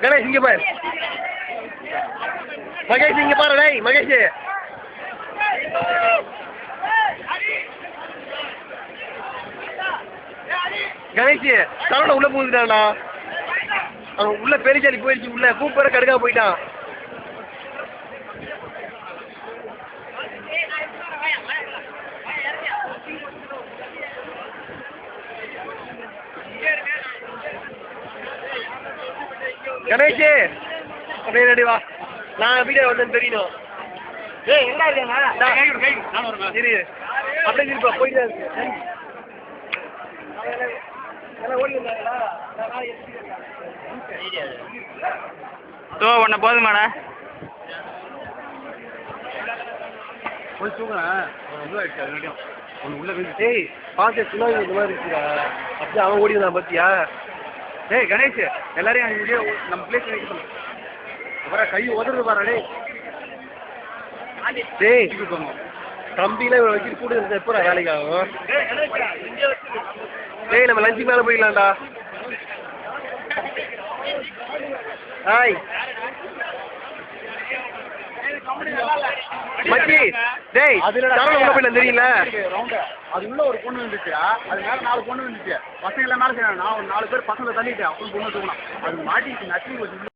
கணேஷ் இங்க பாரு, மகேஷ் இங்க பாரு, டேய் மகேஷ். கணேஷ் சரவண உள்ள போகுதுடாண்ணா, அவன் உள்ள பெருச்சாலி போயிடுச்சு, உள்ள கூப்பிட கடுக்கா போயிட்டான். கணேஷ் அப்படியே ரெடி வா, நான் வீடியோ வந்தேன்னு தெரியணும். ஏய் எங்க இருக்காங்க சரி அப்படியே இருப்பா போயிட்டு ஒன்று போதுமாடா போய் தூங்குறேன். ஒன்று உள்ள போய் டேய் பார்த்து சுனாமி இந்த மாதிரி இருக்குடா, அப்படியே அவன் ஓடி வந்தான் பார்த்தியா? டேய் கணேஷ் எல்லாரையும் இங்கே நம்ம பிளேஸ் வைக்க சொல்லு. அப்புறம் கை உதறது பாரு. டேய் தம்பிலாம் இவரை வச்சுட்டு கூட இருந்தா எப்போ வேலைக்கு ஆகும்? டேய் நம்ம லஞ்சுக்கு மேலே போயிடலாம்டா. ஹாய் மச்சி, டேய் சரவண உள்ள போயிடலாம் தெரியல. அது உள்ள ஒரு பொண்ணு வந்துச்சு, அது மேலே 4 பொண்ணு வந்துச்சு. பசங்க எல்லாம் மேலே செய்யணும், நான் ஒரு 4 பேர் பசங்களை தள்ளிட்டேன். அப்படி பொண்ணு தூக்கணும், அது மாட்டிச்சு நச்சு